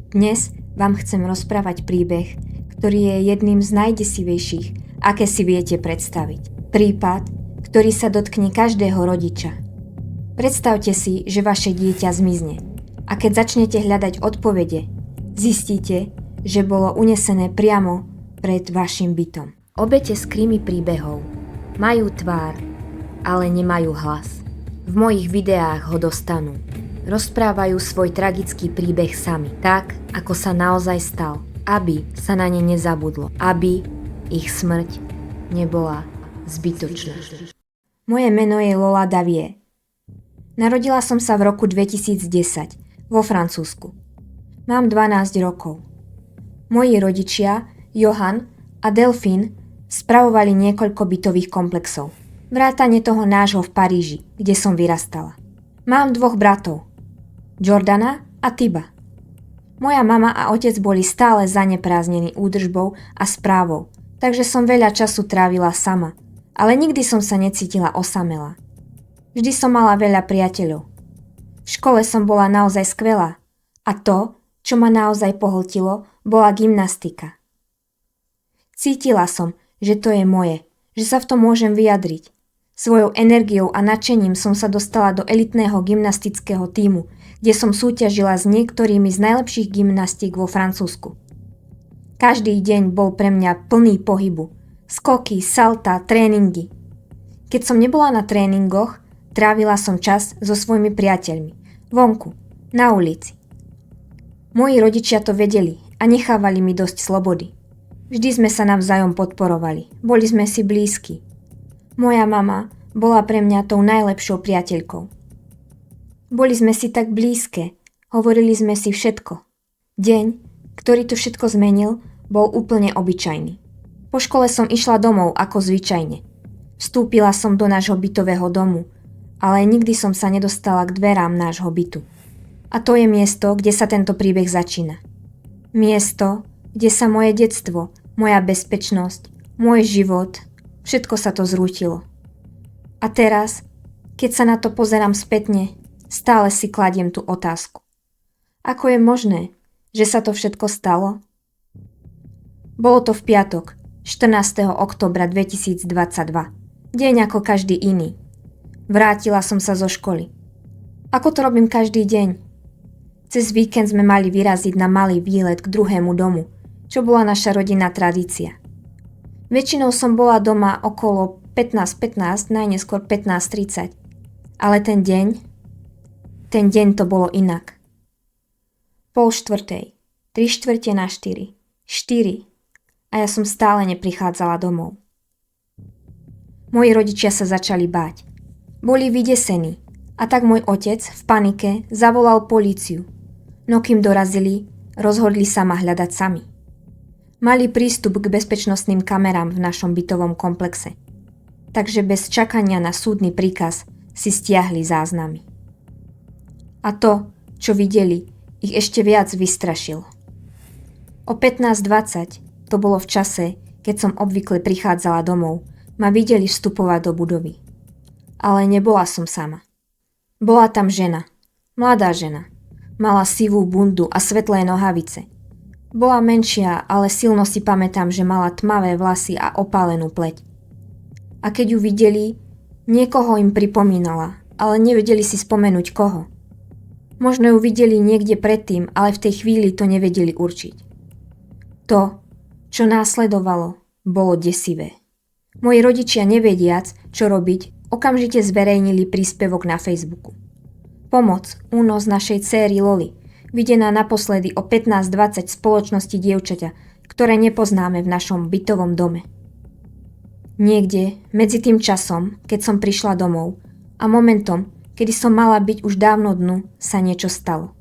Dnes vám chcem rozprávať príbeh, ktorý je jedným z najdesivejších, aké si viete predstaviť. Prípad, ktorý sa dotkne každého rodiča. Predstavte si, že vaše dieťa zmizne a keď začnete hľadať odpovede, zistíte, že bolo unesené priamo pred vašim bytom. Obete z krimi príbehov majú tvár, ale nemajú hlas. V mojich videách ho dostanú. Rozprávajú svoj tragický príbeh sami, tak, ako sa naozaj stal, aby sa na ne nezabudlo, aby ich smrť nebola zbytočná. Moje meno je Lola Davie. Narodila som sa v roku 2010 vo Francúzsku. Mám 12 rokov. Moji rodičia, Johan a Delphine, spravovali niekoľko bytových komplexov. Vrátane toho nášho v Paríži, kde som vyrastala. Mám 2 bratov, Jordana a Tiba. Moja mama a otec boli stále zaneprázdnení údržbou a správou, takže som veľa času trávila sama, ale nikdy som sa necítila osamelá. Vždy som mala veľa priateľov. V škole som bola naozaj skvelá a to, čo ma naozaj pohltilo, bola gymnastika. Cítila som, že to je moje, že sa v tom môžem vyjadriť. Svojou energiou a nadšením som sa dostala do elitného gymnastického tímu, kde som súťažila s niektorými z najlepších gymnastík vo Francúzsku. Každý deň bol pre mňa plný pohybu. Skoky, salta, tréningy. Keď som nebola na tréningoch, trávila som čas so svojimi priateľmi. Vonku, na ulici. Moji rodičia to vedeli a nechávali mi dosť slobody. Vždy sme sa navzájom podporovali. Boli sme si blízki. Moja mama bola pre mňa tou najlepšou priateľkou. Boli sme si tak blízke, hovorili sme si všetko. Deň, ktorý to všetko zmenil, bol úplne obyčajný. Po škole som išla domov ako zvyčajne. Vstúpila som do nášho bytového domu, ale nikdy som sa nedostala k dverám nášho bytu. A to je miesto, kde sa tento príbeh začína. Miesto, kde sa moje detstvo, moja bezpečnosť, môj život, všetko sa to zrútilo. A teraz, keď sa na to pozerám spätne, stále si kladiem tú otázku. Ako je možné, že sa to všetko stalo? Bolo to v piatok, 14. októbra 2022. Deň ako každý iný. Vrátila som sa zo školy. Ako to robím každý deň? Cez víkend sme mali vyraziť na malý výlet k druhému domu, čo bola naša rodinná tradícia. Väčšinou som bola doma okolo 15:15, najneskôr 15:30. Ale ten deň to bolo inak. 3:30, 3:45, 4 a ja som stále neprichádzala domov. Moji rodičia sa začali báť. Boli vydesení a tak môj otec v panike zavolal políciu. No kým dorazili, rozhodli sa ma hľadať sami. Mali prístup k bezpečnostným kamerám v našom bytovom komplexe. Takže bez čakania na súdny príkaz si stiahli záznamy. A to, čo videli, ich ešte viac vystrašilo. O 15:20, to bolo v čase, keď som obvykle prichádzala domov, ma videli vstupovať do budovy. Ale nebola som sama. Bola tam žena, mladá žena. Mala sivú bundu a svetlé nohavice. Bola menšia, ale silno si pamätám, že mala tmavé vlasy a opálenú pleť. A keď ju videli, niekoho im pripomínala, ale nevedeli si spomenúť koho. Možno ju videli niekde predtým, ale v tej chvíli to nevedeli určiť. To, čo následovalo, bolo desivé. Moji rodičia, nevediac, čo robiť, okamžite zverejnili príspevok na Facebooku. Pomoc, únos našej céry Loli, videná naposledy o 15:20 v spoločnosti dievčaťa, ktoré nepoznáme v našom bytovom dome. Niekde medzi tým časom, keď som prišla domov a momentom, kedy som mala byť už dávno dnu, sa niečo stalo.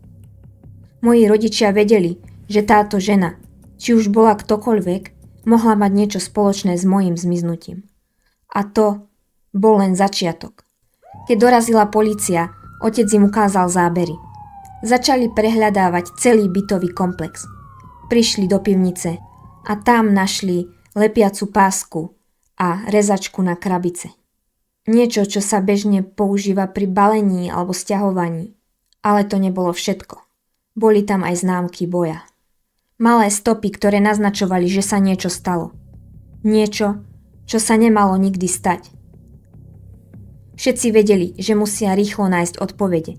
Moji rodičia vedeli, že táto žena, či už bola ktokoľvek, mohla mať niečo spoločné s mojím zmiznutím. A to bol len začiatok. Keď dorazila polícia, otec im ukázal zábery. Začali prehľadávať celý bytový komplex. Prišli do pivnice a tam našli lepiacu pásku a rezačku na krabice. Niečo, čo sa bežne používa pri balení alebo sťahovaní. Ale to nebolo všetko. Boli tam aj známky boja. Malé stopy, ktoré naznačovali, že sa niečo stalo. Niečo, čo sa nemalo nikdy stať. Všetci vedeli, že musia rýchlo nájsť odpovede.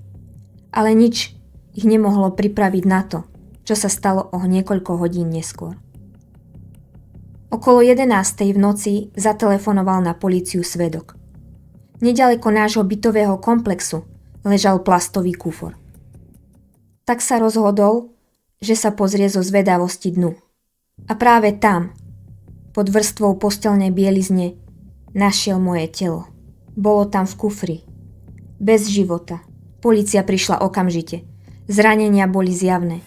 Ale nič ich nemohlo pripraviť na to, čo sa stalo o niekoľko hodín neskôr. Okolo 11:00 v noci zatelefonoval na políciu svedok. Neďaleko nášho bytového komplexu ležal plastový kufor. Tak sa rozhodol, že sa pozrie zo zvedavosti dnu. A práve tam, pod vrstvou postelnej bielizne, našiel moje telo. Bolo tam v kufri. Bez života. Polícia prišla okamžite. Zranenia boli zjavné.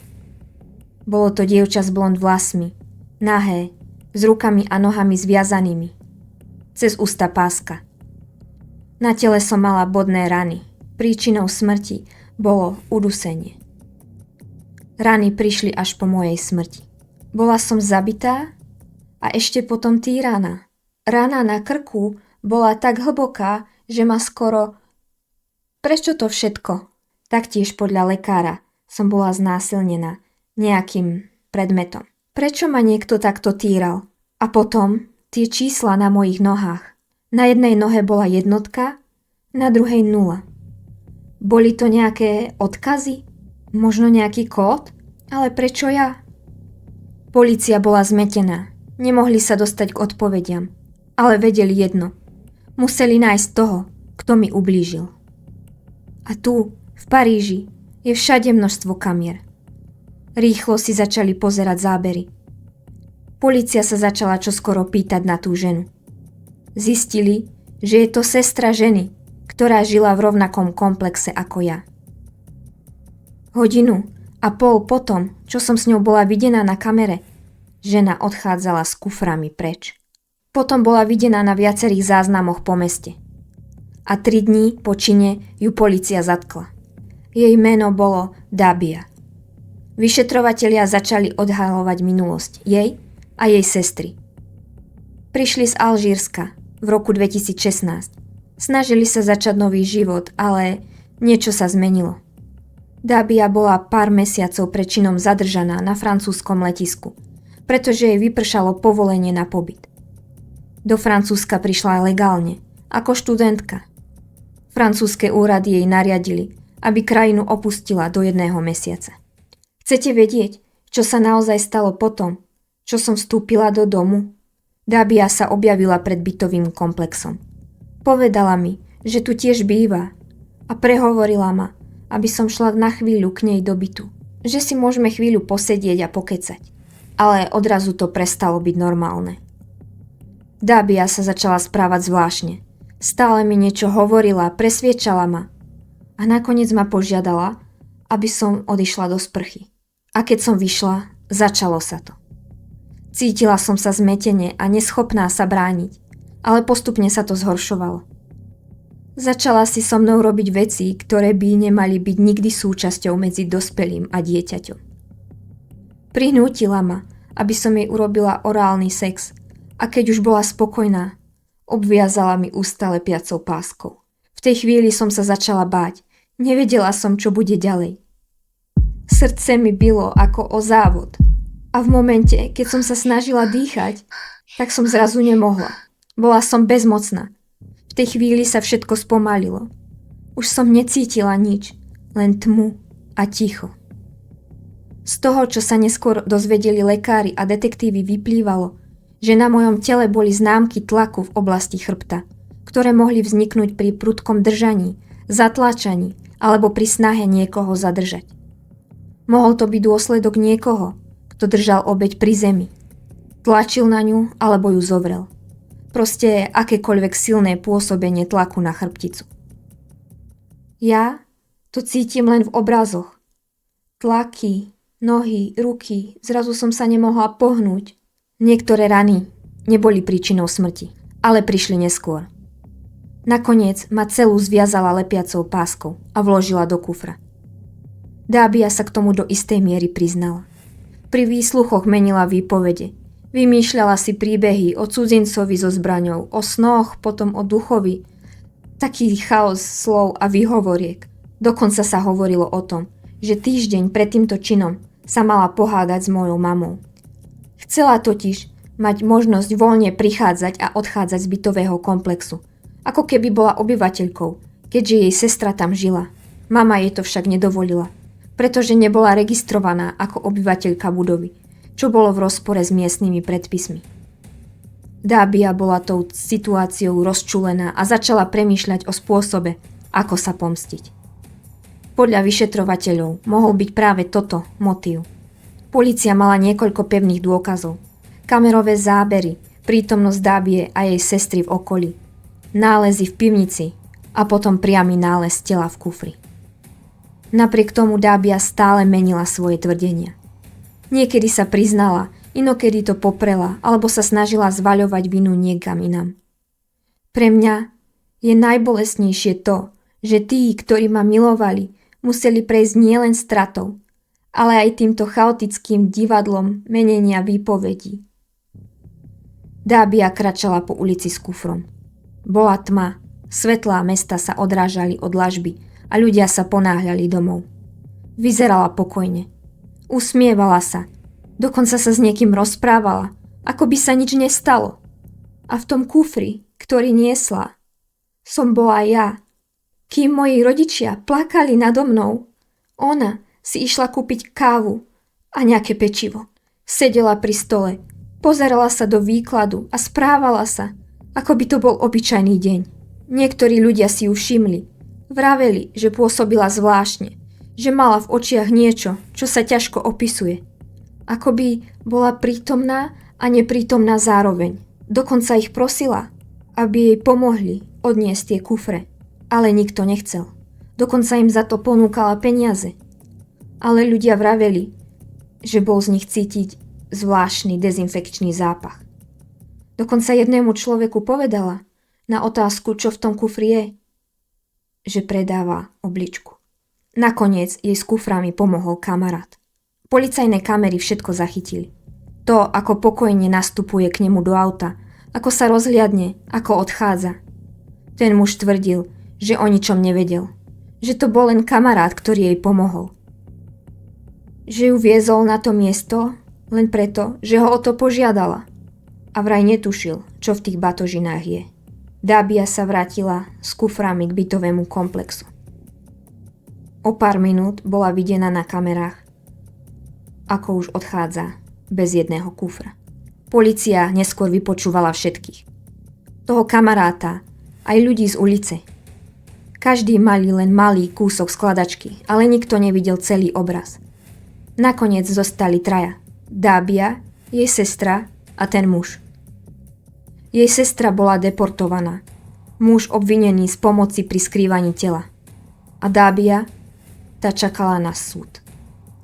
Bolo to dievča s blond vlasmi, nahé, s rukami a nohami zviazanými. Cez ústa páska. Na tele som mala bodné rany. Príčinou smrti bolo udusenie. Rany prišli až po mojej smrti. Bola som zabitá a ešte potom týraná. Rana na krku bola tak hlboká, že ma skoro... Prečo to všetko? Taktiež podľa lekára som bola znásilnená nejakým predmetom. Prečo ma niekto takto týral? A potom tie čísla na mojich nohách. Na jednej nohe bola jednotka, na druhej 0. Boli to nejaké odkazy? Možno nejaký kód? Ale prečo ja? Polícia bola zmetená. Nemohli sa dostať k odpovediam. Ale vedeli jedno. Museli nájsť toho, kto mi ublížil. A tu, v Paríži, je všade množstvo kamier. Rýchlo si začali pozerať zábery. Polícia sa začala čoskoro pýtať na tú ženu. Zistili, že je to sestra ženy, ktorá žila v rovnakom komplexe ako ja. 1,5 hodiny potom, čo som s ňou bola videná na kamere, žena odchádzala s kuframi preč. Potom bola videná na viacerých záznamoch po meste. A 3 dní po čine ju polícia zatkla. Jej meno bolo Dabia. Vyšetrovatelia začali odhaľovať minulosť jej a jej sestry. Prišli z Alžírska v roku 2016. Snažili sa začať nový život, ale niečo sa zmenilo. Dabia bola pár mesiacov pred činom zadržaná na francúzskom letisku, pretože jej vypršalo povolenie na pobyt. Do Francúzska prišla aj legálne, ako študentka. Francúzske úrady jej nariadili, aby krajinu opustila do 1 mesiaca. Chcete vedieť, čo sa naozaj stalo potom, čo som vstúpila do domu? Dabia sa objavila pred bytovým komplexom. Povedala mi, že tu tiež býva a prehovorila ma, aby som šla na chvíľu k nej do bytu. Že si môžeme chvíľu posedieť a pokecať. Ale odrazu to prestalo byť normálne. Dabia sa začala správať zvláštne. Stále mi niečo hovorila, presviečala ma. A nakoniec ma požiadala, aby som odišla do sprchy. A keď som vyšla, začalo sa to. Cítila som sa zmetene a neschopná sa brániť, ale postupne sa to zhoršovalo. Začala si so mnou robiť veci, ktoré by nemali byť nikdy súčasťou medzi dospelým a dieťaťom. Prinútila ma, aby som jej urobila orálny sex a keď už bola spokojná, obviazala mi ústa lepiacou páskou. V tej chvíli som sa začala báť, nevedela som, čo bude ďalej. Srdce mi bilo ako o závod a v momente, keď som sa snažila dýchať, tak som zrazu nemohla. Bola som bezmocná. V tej chvíli sa všetko spomalilo. Už som necítila nič, len tmu a ticho. Z toho, čo sa neskôr dozvedeli lekári a detektívy, vyplývalo, že na mojom tele boli známky tlaku v oblasti chrbta, ktoré mohli vzniknúť pri prudkom držaní, zatláčaní alebo pri snahe niekoho zadržať. Mohol to byť dôsledok niekoho, kto držal obeť pri zemi, tlačil na ňu alebo ju zovrel. Proste akékoľvek silné pôsobenie tlaku na chrbticu. Ja to cítim len v obrazoch. Tlaky, nohy, ruky, zrazu som sa nemohla pohnúť. Niektoré rany neboli príčinou smrti, ale prišli neskôr. Nakoniec ma celú zviazala lepiacou páskou a vložila do kufra. Dabia sa k tomu do istej miery priznala. Pri výsluchoch menila výpovede. Vymýšľala si príbehy o cudzincovi so zbraňou, o snoch, potom o duchovi. Taký chaos slov a výhovoriek. Dokonca sa hovorilo o tom, že týždeň pred týmto činom sa mala pohádať s mojou mamou. Chcela totiž mať možnosť voľne prichádzať a odchádzať z bytového komplexu, ako keby bola obyvateľkou, keďže jej sestra tam žila. Mama jej to však nedovolila, pretože nebola registrovaná ako obyvateľka budovy, čo bolo v rozpore s miestnymi predpismi. Dábia bola tou situáciou rozčúlená a začala premýšľať o spôsobe, ako sa pomstiť. Podľa vyšetrovateľov mohol byť práve toto motív. Polícia mala niekoľko pevných dôkazov. Kamerové zábery, prítomnosť Dábie a jej sestry v okolí, nálezy v pivnici a potom priamy nález tela v kufri. Napriek tomu Dábia stále menila svoje tvrdenia. Niekedy sa priznala, inokedy to poprela alebo sa snažila zvaľovať vinu niekam inam. Pre mňa je najbolestnejšie to, že tí, ktorí ma milovali, museli prejsť nielen stratou, ale aj týmto chaotickým divadlom menenia výpovedí. Dábia kračala po ulici s kufrom. Bola tma, svetlá mesta sa odrážali od lažby a ľudia sa ponáhľali domov. Vyzerala pokojne. Usmievala sa. Dokonca sa s niekým rozprávala, ako by sa nič nestalo. A v tom kufri, ktorý niesla, som bola ja. Kým moji rodičia plakali nado mnou, ona si išla kúpiť kávu a nejaké pečivo. Sedela pri stole, pozerala sa do výkladu a správala sa, ako by to bol obyčajný deň. Niektorí ľudia si ju všimli. Vraveli, že pôsobila zvláštne, že mala v očiach niečo, čo sa ťažko opisuje. Ako by bola prítomná a neprítomná zároveň. Dokonca ich prosila, aby jej pomohli odniesť tie kufre. Ale nikto nechcel. Dokonca im za to ponúkala peniaze. Ale ľudia vraveli, že bol z nich cítiť zvláštny dezinfekčný zápach. Dokonca jednému človeku povedala na otázku, čo v tom kufri je, že predáva obličku. Nakoniec jej s kuframi pomohol kamarát. Policajné kamery všetko zachytili. To, ako pokojne nastupuje k nemu do auta, ako sa rozhliadne, ako odchádza. Ten muž tvrdil, že o ničom nevedel. Že to bol len kamarát, ktorý jej pomohol. Že ju viezol na to miesto len preto, že ho o to požiadala. A vraj netušil, čo v tých batožinách je. Dábia sa vrátila s kuframi k bytovému komplexu. O pár minút bola videná na kamerách, ako už odchádza bez jedného kufra. Polícia neskôr vypočúvala všetkých. Toho kamaráta, aj ľudí z ulice. Každý mali len malý kúsok skladačky, ale nikto nevidel celý obraz. Nakoniec zostali traja. Dábia, jej sestra a ten muž. Jej sestra bola deportovaná. Muž obvinený z pomoci pri skrývaní tela. A Dábia, tá čakala na súd.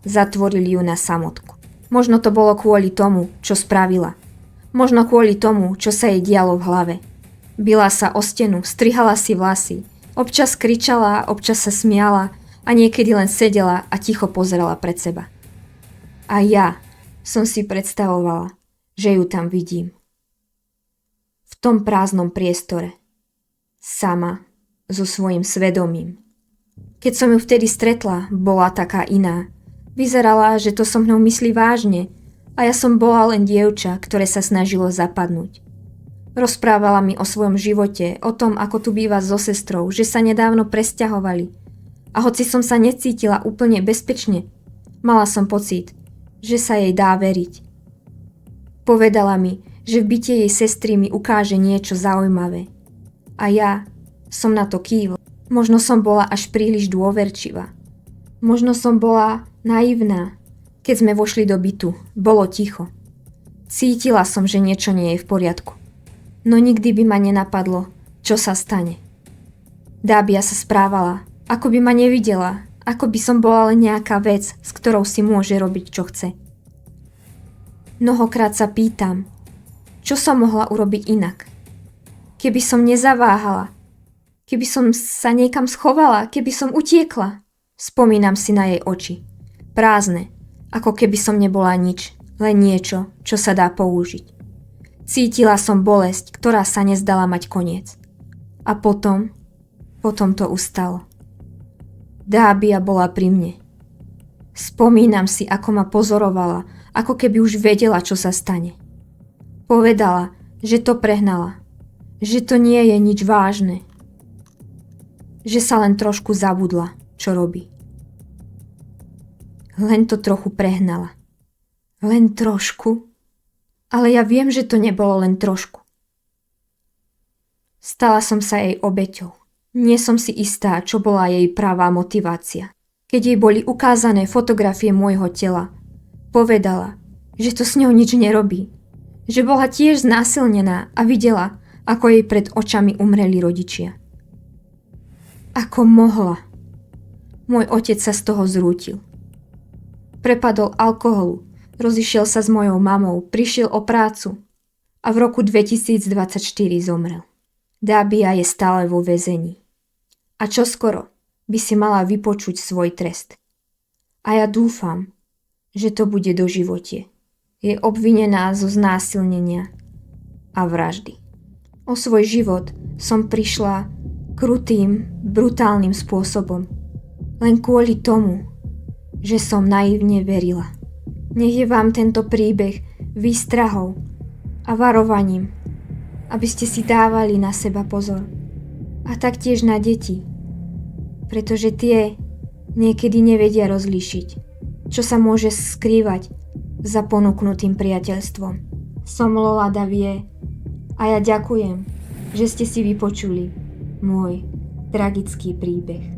Zatvorili ju na samotku. Možno to bolo kvôli tomu, čo spravila. Možno kvôli tomu, čo sa jej dialo v hlave. Bila sa o stenu, strihala si vlasy. Občas kričala, občas sa smiala a niekedy len sedela a ticho pozerala pred seba. A ja som si predstavovala, že ju tam vidím. V tom prázdnom priestore. Sama, so svojím svedomím. Keď som ju vtedy stretla, bola taká iná. Vyzerala, že to so mnou myslí vážne a ja som bola len dievča, ktoré sa snažilo zapadnúť. Rozprávala mi o svojom živote, o tom, ako tu býva so sestrou, že sa nedávno presťahovali. A hoci som sa necítila úplne bezpečne, mala som pocit, že sa jej dá veriť. Povedala mi, že v byte jej sestry mi ukáže niečo zaujímavé. A ja som na to kývla. Možno som bola až príliš dôverčivá. Možno som bola naivná. Keď sme vošli do bytu, bolo ticho. Cítila som, že niečo nie je v poriadku. No nikdy by ma nenapadlo, čo sa stane. Dábia sa správala, ako by ma nevidela, ako by som bola len nejaká vec, s ktorou si môže robiť, čo chce. Mnohokrát sa pýtam, čo som mohla urobiť inak. Keby som nezaváhala, keby som sa niekam schovala, keby som utiekla. Spomínam si na jej oči. Prázdne, ako keby som nebola nič, len niečo, čo sa dá použiť. Cítila som bolesť, ktorá sa nezdala mať koniec. A potom to ustalo. Dábia bola pri mne. Spomínam si, ako ma pozorovala, ako keby už vedela, čo sa stane. Povedala, že to prehnala, že to nie je nič vážne, že sa len trošku zabudla, čo robí. Len to trochu prehnala. Len trošku? Ale ja viem, že to nebolo len trošku. Stala som sa jej obeťou. Nie som si istá, čo bola jej pravá motivácia. Keď jej boli ukázané fotografie môjho tela, povedala, že to s ňou nič nerobí. Že bola tiež znásilnená a videla, ako jej pred očami umreli rodičia. Ako mohla? Môj otec sa z toho zrútil. Prepadol alkoholu, rozišiel sa s mojou mamou, prišiel o prácu a v roku 2024 zomrel. Dabia je stále vo väzení. A čoskoro by si mala vypočuť svoj trest. A ja dúfam, že to bude doživotie. Je obvinená zo znásilnenia a vraždy. O svoj život som prišla krutým, brutálnym spôsobom. Len kvôli tomu, že som naivne verila. Nech je vám tento príbeh výstrahou a varovaním, aby ste si dávali na seba pozor. A taktiež na deti, pretože tie niekedy nevedia rozlíšiť, čo sa môže skrývať za ponúknutým priateľstvom. Som Lola Davie a ja ďakujem, že ste si vypočuli môj tragický príbeh.